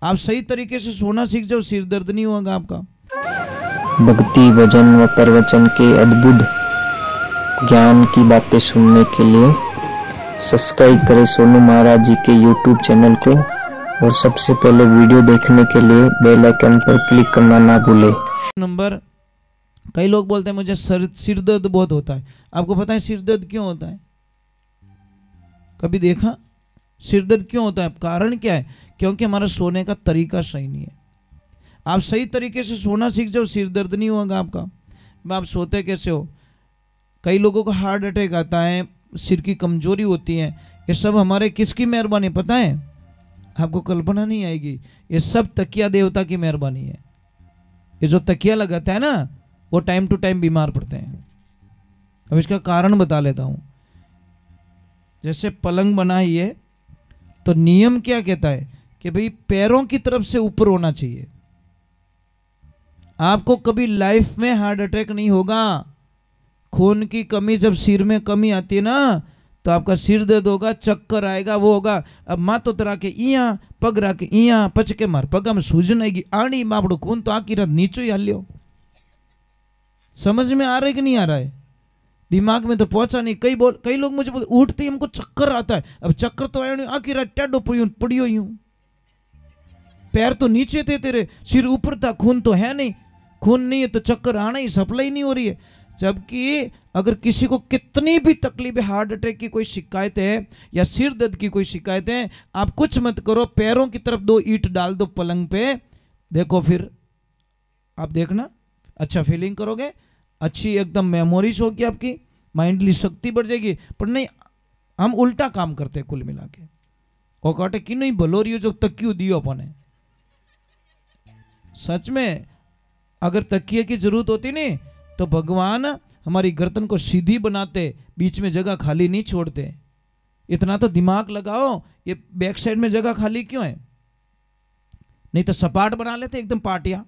आप सही तरीके से सोना सीख जाओ, सिर दर्द नहीं होगा आपका। भक्ति भजन व प्रवचन के अद्भुत ज्ञान की बातें सुनने के लिए सब्सक्राइब करें सोनू महाराज जी के यूट्यूब चैनल को, और सबसे पहले वीडियो देखने के लिए बेल आइकन पर क्लिक करना ना भूलें। नंबर, कई लोग बोलते हैं मुझे सिर दर्द बहुत होता है। आपको पता है सिर दर्द क्यों होता है? कभी देखा सिर दर्द क्यों होता है? कारण क्या है? क्योंकि हमारा सोने का तरीका सही नहीं है। आप सही तरीके से सोना सीख जाओ, सिर दर्द नहीं होगा आपका। आप सोते कैसे हो? कई लोगों को हार्ट अटैक आता है, सिर की कमजोरी होती है। ये सब हमारे किसकी मेहरबानी पता है? आपको कल्पना नहीं आएगी। ये सब तकिया देवता की मेहरबानी है। ये जो तकिया लगाता है ना, वो टाइम टू टाइम बीमार पड़ते हैं। अब इसका कारण बता लेता हूं। जैसे पलंग बनाई है तो नियम क्या कहता है कि भाई पैरों की तरफ से ऊपर होना चाहिए। आपको कभी लाइफ में हार्ट अटैक नहीं होगा। खून की कमी, जब सिर में कमी आती है ना, तो आपका सिर दर्द होगा, चक्कर आएगा, वो होगा। अब मातो तरा के इया पग राके इया पचके मार पगा में सूजन आएगी, आनी मापड़ो खून तो आकी रात नीचो ही हल्यो। समझ में आ रहा है कि नहीं आ रहा है? दिमाग में तो पहुंचा नहीं। कई लोग मुझे बोलते उठते ही हमको चक्कर आता है। अब चक्कर तो आया नहीं, आखिर रात टेढ़ो पड़ियो यूं। पैर तो नीचे थे तेरे, सिर ऊपर था, खून तो है नहीं। खून नहीं है तो चक्कर आना ही, सप्लाई नहीं हो रही है। जबकि अगर किसी को कितनी भी तकलीफ है, हार्ट अटैक की कोई शिकायत है या सिर दर्द की कोई शिकायत है, आप कुछ मत करो, पैरों की तरफ 2 ईंट डाल दो पलंग पे, देखो फिर आप देखना अच्छा फीलिंग करोगे, अच्छी एकदम मेमोरीज होगी आपकी, माइंडली शक्ति बढ़ जाएगी। पर नहीं, हम उल्टा काम करते हैं कुल मिला के। वो कहते कि नहीं भलोरियो जो तकियो दियो अपने। सच में अगर तकिए की जरूरत होती नहीं तो भगवान हमारी गर्दन को सीधी बनाते, बीच में जगह खाली नहीं छोड़ते। इतना तो दिमाग लगाओ, ये बैक साइड में जगह खाली क्यों है? नहीं तो सपाट बना लेते एकदम पाटिया।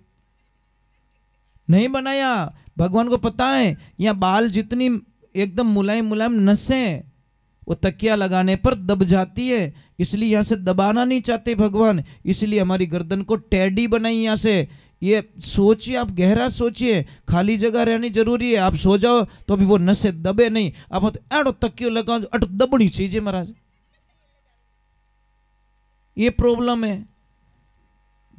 नहीं बनाया। भगवान को पता है यहाँ बाल जितनी एकदम मुलायम मुलायम नसें वो तकिया लगाने पर दब जाती है, इसलिए यहाँ से दबाना नहीं चाहते भगवान। इसलिए हमारी गर्दन को टेढ़ी बनाई यहाँ से। ये सोचिए, आप गहरा सोचिए, खाली जगह रहनी जरूरी है। आप सो जाओ तो अभी वो नसें दबे नहीं। आप एडो तकियो लगाओ, अटो दबनी चाहिए महाराज। ये प्रॉब्लम है।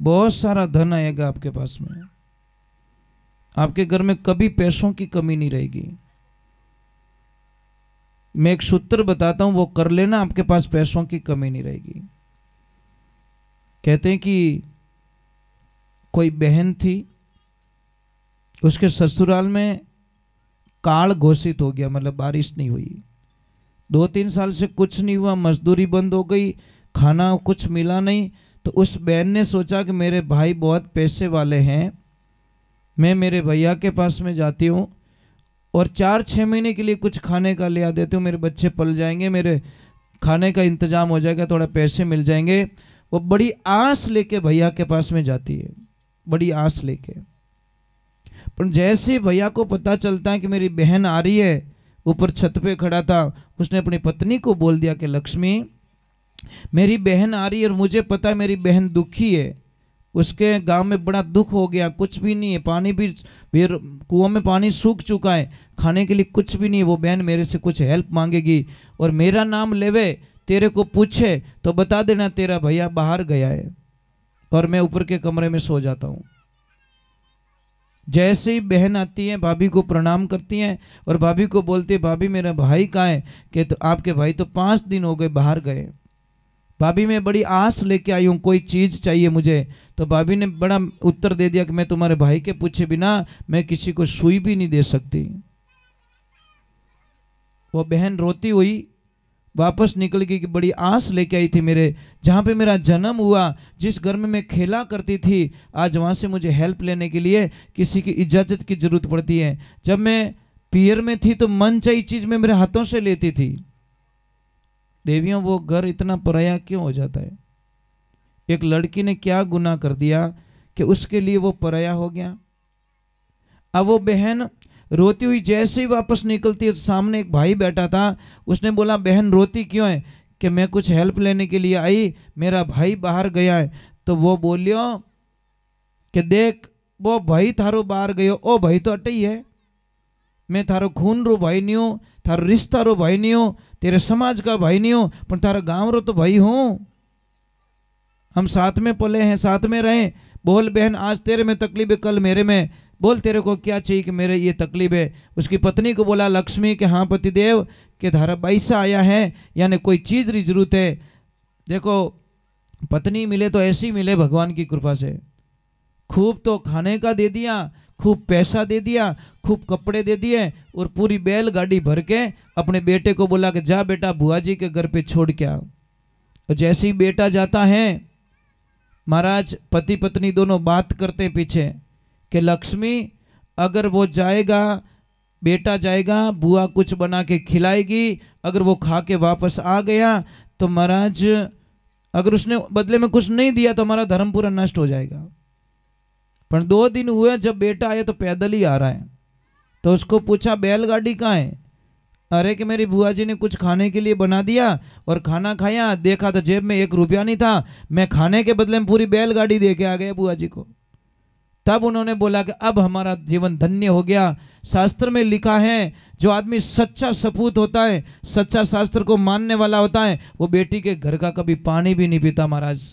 बहुत सारा धन आएगा आपके पास में, आपके घर में कभी पैसों की कमी नहीं रहेगी। मैं एक सूत्र बताता हूं, वो कर लेना, आपके पास पैसों की कमी नहीं रहेगी। कहते हैं कि कोई बहन थी, उसके ससुराल में काल घोषित हो गया, मतलब बारिश नहीं हुई। 2-3 साल से कुछ नहीं हुआ, मजदूरी बंद हो गई, खाना कुछ मिला नहीं। तो उस बहन ने सोचा कि मेरे भाई बहुत पैसे वाले हैं, मैं मेरे भैया के पास में जाती हूँ और 4-6 महीने के लिए कुछ खाने का ले आ देती हूँ, मेरे बच्चे पल जाएंगे, मेरे खाने का इंतजाम हो जाएगा, थोड़ा पैसे मिल जाएंगे। वो बड़ी आस लेके भैया के पास में जाती है, बड़ी आस लेके। पर जैसे भैया को पता चलता है कि मेरी बहन आ रही है, ऊपर छत पे खड़ा था, उसने अपनी पत्नी को बोल दिया कि लक्ष्मी मेरी बहन आ रही है और मुझे पता है मेरी बहन दुखी है, उसके गांव में बड़ा दुख हो गया, कुछ भी नहीं है, पानी भी कुआं में पानी सूख चुका है, खाने के लिए कुछ भी नहीं है। वो बहन मेरे से कुछ हेल्प मांगेगी और मेरा नाम लेवे, तेरे को पूछे तो बता देना तेरा भैया बाहर गया है और मैं ऊपर के कमरे में सो जाता हूँ। जैसे ही बहन आती है, भाभी को प्रणाम करती हैं और भाभी को बोलती है भाभी मेरा भाई कहाँ है? कि तो आपके भाई तो 5 दिन हो गए बाहर गए। भाभी मैं बड़ी आस लेके आई हूँ, कोई चीज़ चाहिए मुझे। तो भाभी ने बड़ा उत्तर दे दिया कि मैं तुम्हारे भाई के पूछे बिना मैं किसी को सुई भी नहीं दे सकती। वो बहन रोती हुई वापस निकल गई कि बड़ी आस लेके आई थी मेरे, जहाँ पे मेरा जन्म हुआ, जिस घर में मैं खेला करती थी, आज वहाँ से मुझे हेल्प लेने के लिए किसी की इजाज़त की ज़रूरत पड़ती है। जब मैं पियर में थी तो मन चाहिए चीज़ मैं मेरे हाथों से लेती थी। देवियों वो घर इतना पराया क्यों हो जाता है? एक लड़की ने क्या गुनाह कर दिया कि उसके लिए वो पराया हो गया? अब वो बहन रोती हुई जैसे ही वापस निकलती है, सामने एक भाई बैठा था, उसने बोला बहन रोती क्यों है? कि मैं कुछ हेल्प लेने के लिए आई, मेरा भाई बाहर गया है। तो वो बोलियो कि देख वो भाई थारो बाहर गयो, ओ भाई तो अटे ही है, मैं थारो खून रो भाई नहीं हूँ, थारो रिश्ता रो भाई नहीं हूँ, तेरे समाज का भाई नहीं हूँ, पर तारा गांव रो तो भाई हूँ, हम साथ में पले हैं, साथ में रहे। बोल बहन आज तेरे में तकलीफ है, कल मेरे में, बोल तेरे को क्या चाहिए कि मेरे ये तकलीफ है। उसकी पत्नी को बोला लक्ष्मी कि हाँ पतिदेव के धारा पैसा आया है, यानी कोई चीज़ की जरूरत है। देखो पत्नी मिले तो ऐसी मिले भगवान की कृपा से, खूब तो खाने का दे दिया, खूब पैसा दे दिया, खूब कपड़े दे दिए, और पूरी बैलगाड़ी भर के अपने बेटे को बोला कि जा बेटा बुआ जी के घर पे छोड़ के आओ। और जैसे ही बेटा जाता है, महाराज पति पत्नी दोनों बात करते पीछे कि लक्ष्मी अगर वो जाएगा, बेटा जाएगा, बुआ कुछ बना के खिलाएगी, अगर वो खा के वापस आ गया तो महाराज अगर उसने बदले में कुछ नहीं दिया तो हमारा धर्म पूरा नष्ट हो जाएगा। पर 2 दिन हुए जब बेटा आया तो पैदल ही आ रहा है, तो उसको पूछा बैलगाड़ी कहाँ है, अरे कि मेरी बुआ जी ने कुछ खाने के लिए बना दिया और खाना खाया, देखा तो जेब में 1 रुपया नहीं था, मैं खाने के बदले में पूरी बैलगाड़ी दे के आ गया बुआ जी को। तब उन्होंने बोला कि अब हमारा जीवन धन्य हो गया। शास्त्र में लिखा है जो आदमी सच्चा सपूत होता है, सच्चा शास्त्र को मानने वाला होता है, वो बेटी के घर का कभी पानी भी नहीं पीता महाराज।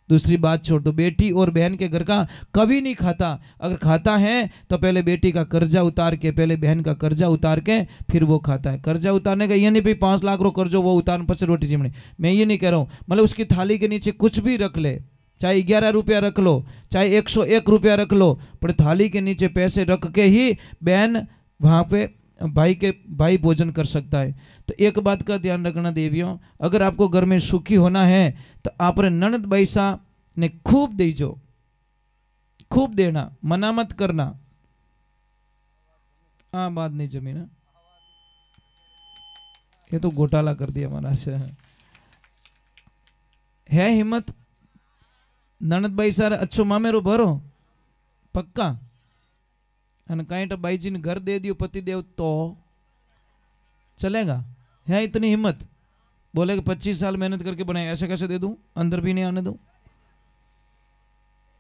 दूसरी बात छोड़ दो, बेटी और बहन के घर का कभी नहीं खाता, अगर खाता है तो पहले बेटी का कर्जा उतार के, पहले बहन का कर्जा उतार के फिर वो खाता है। कर्जा उतारने का ये नहीं भाई 5 लाख रो कर्जो वो उतारने पर रोटी जिमनी, मैं ये नहीं कह रहा हूँ। मतलब उसकी थाली के नीचे कुछ भी रख ले, चाहे 11 रुपया रख लो, चाहे 101 रुपया रख लो, पर थाली के नीचे पैसे रख के ही बहन वहाँ पे भाई भोजन कर सकता है। तो एक बात का ध्यान रखना देवियों, अगर आपको घर में सुखी होना है तो आप ननद बैसा ने खूब दीजो, खूब देना, मना मत करना। हाँ बात नहीं जमी ना, ये तो घोटाला कर दिया हमारा से। है हिम्मत ननद भाई सारे अच्छो मामेरो भरो पक्का, अन कहीं तो भाई जी ने घर दे दियो पति देव तो चलेगा? है इतनी हिम्मत? बोले कि 25 साल मेहनत करके बनाए, ऐसे कैसे दे दूं, अंदर भी नहीं आने दूं?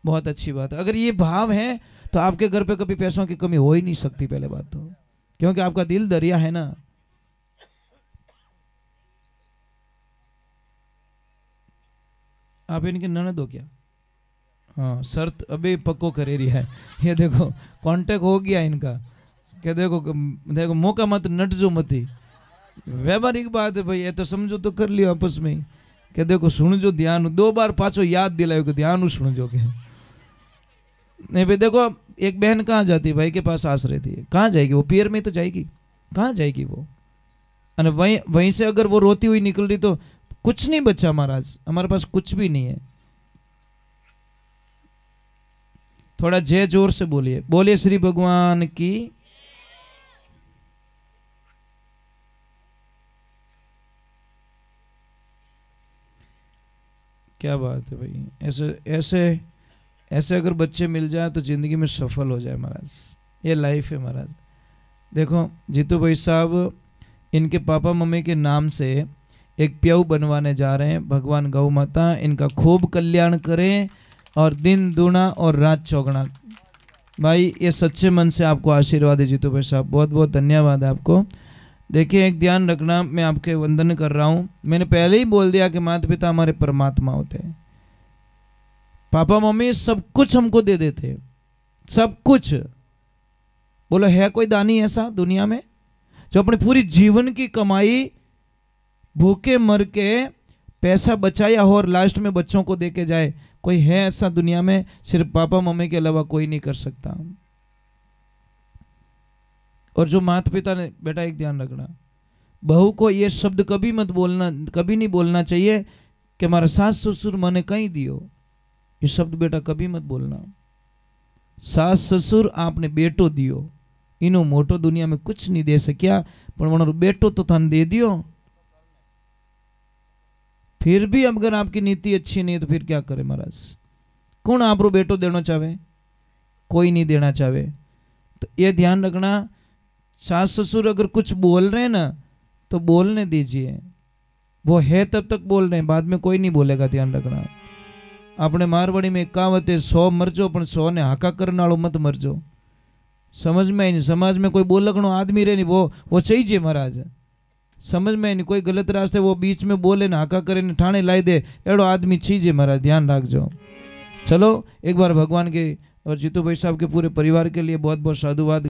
बहुत अच्छी बात है। अगर ये भाव है तो आपके घर पे कभी पैसों की कमी हो ही नहीं सकती पहले बात तो, क्योंकि आपका दिल दरिया है ना। आप इनके ननद हो क्या? हाँ शर्त अभी पक्को करे रही है, ये देखो कांटेक्ट हो गया इनका कि देखो मौका मत नटजो मती, व्यवहारिक बात है भाई, ये तो समझो तो कर लियो आपस में कि देखो सुन जो ध्यान 2 बार पाछो याद दिलायो कि ध्यान सुन जो के नहीं भाई। देखो एक बहन कहाँ जाती, भाई के पास आस रहती है, कहाँ जाएगी वो? पियर में तो जाएगी, कहाँ जाएगी वो? अरे वहीं से अगर वो रोती हुई निकल रही तो कुछ नहीं बचा महाराज, हमारे पास कुछ भी नहीं है। थोड़ा जय जोर से बोलिए, बोलिए श्री भगवान की। क्या बात है भाई, ऐसे ऐसे ऐसे अगर बच्चे मिल जाए तो जिंदगी में सफल हो जाए महाराज, ये लाइफ है महाराज। देखो जीतू भाई साहब इनके पापा मम्मी के नाम से एक प्याऊ बनवाने जा रहे हैं। भगवान गौ माता इनका खूब कल्याण करें और दिन दूना और रात चौगुना। भाई ये सच्चे मन से आपको आशीर्वाद है जीतू भाई साहब, बहुत बहुत धन्यवाद है आपको। देखिए एक ध्यान रखना, मैं आपके वंदन कर रहा हूँ, मैंने पहले ही बोल दिया कि माता पिता हमारे परमात्मा होते हैं। पापा मम्मी सब कुछ हमको दे देते हैं, सब कुछ। बोलो है कोई दानी ऐसा दुनिया में जो अपनी पूरी जीवन की कमाई भूखे मर के पैसा बचाया हो और लास्ट में बच्चों को दे के जाए? कोई है ऐसा दुनिया में? सिर्फ पापा मम्मी के अलावा कोई नहीं कर सकता। और जो माता पिता ने, बेटा एक ध्यान रखना, बहू को ये शब्द कभी मत बोलना, कभी नहीं बोलना चाहिए कि हमारा सास ससुर मैंने कहीं दियो, ये शब्द बेटा कभी मत बोलना। सास ससुर आपने बेटो दियो, इनो मोटो दुनिया में कुछ नहीं दे सक्या, पर वनो बेटो तो थाने दे दियो। फिर भी अगर आपकी नीति अच्छी नहीं है तो फिर क्या करे महाराज? कौन आप रो बेटो देना चाहे? कोई नहीं देना चाहे। तो ये ध्यान रखना, सास ससुर अगर कुछ बोल रहे हैं ना तो बोलने दीजिए, वो है तब तक बोल रहे हैं, बाद में कोई नहीं बोलेगा, ध्यान रखना। अपने मारवाड़ी में एक कहावत है, 100 मरजो पण 100 ने हाका करने वालों मत मरजो। समझ में आई नहीं, समाज में कोई बोलकनो आदमी रहे नहीं, वो चाहिए महाराज। समझ में आई नहीं, कोई गलत रास्ते वो बीच में बोले ना हाका करे ने ठाणे लाई दे, एड़ो आदमी चाहिए महाराज, ध्यान रखजो। चलो एक बार भगवान के और जीतू भाई साहब के पूरे परिवार के लिए बहुत बहुत साधुवाद।